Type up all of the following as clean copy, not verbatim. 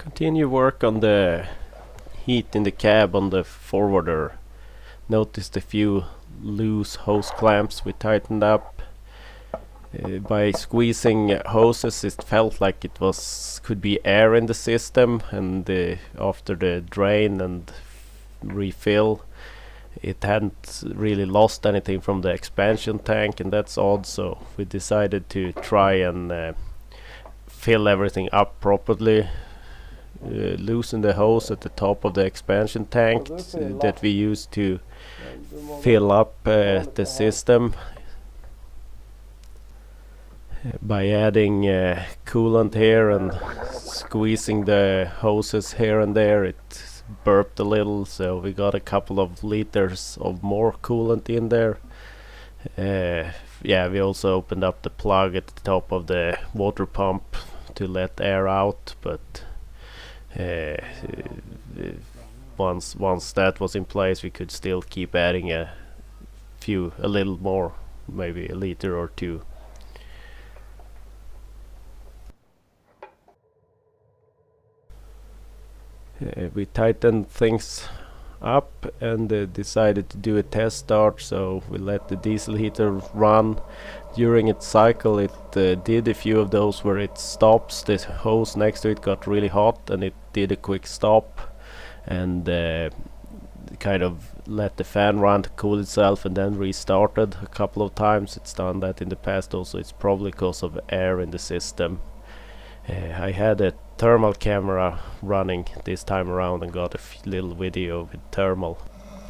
Continue work on the heat in the cab on the forwarder. Noticed a few loose hose clamps we tightened up. By squeezing hoses it felt like it could be air in the system, and after the drain and refill it hadn't really lost anything from the expansion tank, and that's odd, so we decided to try and fill everything up properly. Loosen the hose at the top of the expansion tank that we use to fill up the system. By adding coolant here and squeezing the hoses here and there, it burped a little, so we got a couple of liters of more coolant in there. We also opened up the plug at the top of the water pump to let air out, but once that was in place we could still keep adding a little more, maybe a liter or two. We tightened things up and decided to do a test start, so we let the diesel heater run. During its cycle it did a few of those where it stops. The hose next to it got really hot and it did a quick stop and kind of let the fan run to cool itself and then restarted a couple of times. It's done that in the past also. It's probably because of air in the system. I had a thermal camera running this time around and got a little video with thermal.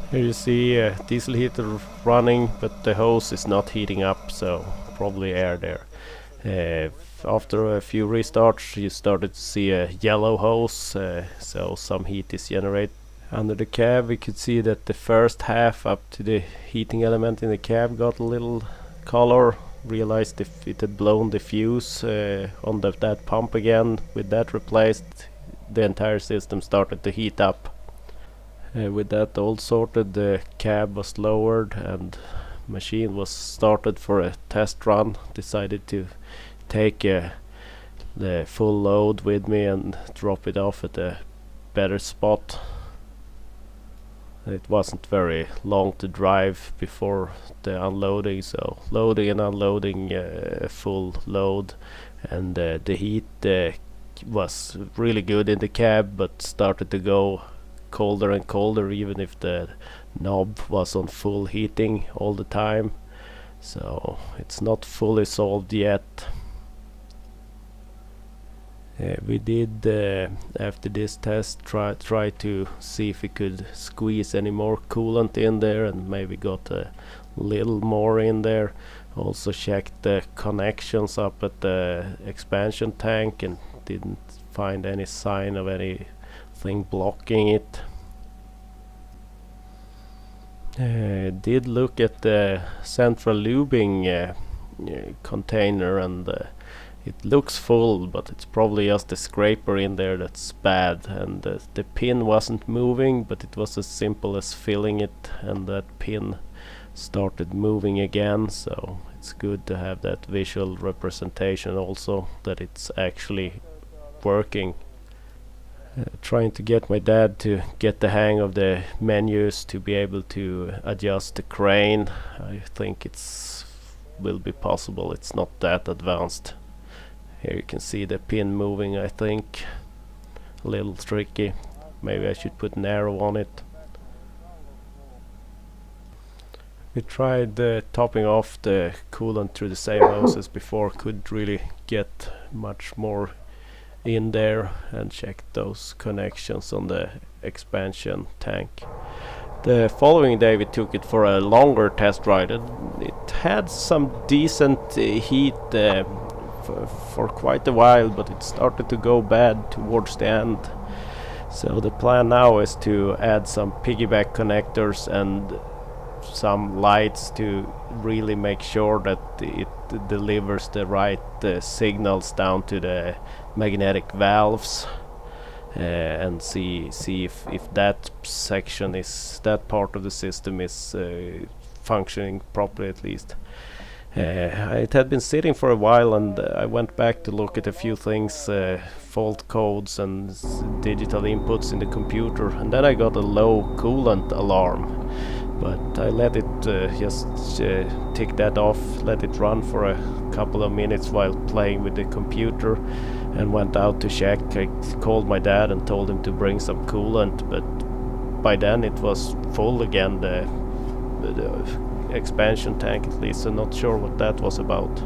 Here you see a diesel heater running, but the hose is not heating up, so probably air there. After a few restarts you started to see a yellow hose, so some heat is generated. Under the cab we could see that the first half up to the heating element in the cab got a little color. Realized if it had blown the fuse on that pump again. With that replaced, the entire system started to heat up. With that all sorted, the cab was lowered and machine was started for a test run. Decided to take the full load with me and drop it off at a better spot. It wasn't very long to drive before the unloading, so loading and unloading a full load, and the heat was really good in the cab, but started to go colder and colder even if the knob was on full heating all the time, so it's not fully solved yet. We did after this test try to see if we could squeeze any more coolant in there, and maybe got a little more in there. Also checked the connections up at the expansion tank and didn't find any sign of anything blocking it. Did look at the central lubing container, and it looks full, but it's probably just the scraper in there that's bad, and the pin wasn't moving, but it was as simple as filling it and that pin started moving again, so it's good to have that visual representation also that it's actually working. Trying to get my dad to get the hang of the menus to be able to adjust the crane. I think will be possible. It's not that advanced. Here you can see the pin moving, I think. A little tricky. Maybe I should put an arrow on it. We tried topping off the coolant through the same hose as before. Couldn't really get much more in there, and checked those connections on the expansion tank. The following day we took it for a longer test ride, and it had some decent heat for quite a while, but it started to go bad towards the end. So the plan now is to add some piggyback connectors and some lights to really make sure that it delivers the right signals down to the magnetic valves, and see if that part of the system is functioning properly at least. It had been sitting for a while, and I went back to look at a few things, fault codes and digital inputs in the computer, and then I got a low coolant alarm. But I let it just tick that off, let it run for a couple of minutes while playing with the computer, and went out to check. I called my dad and told him to bring some coolant, but by then it was full again, the expansion tank at least, so not sure what that was about.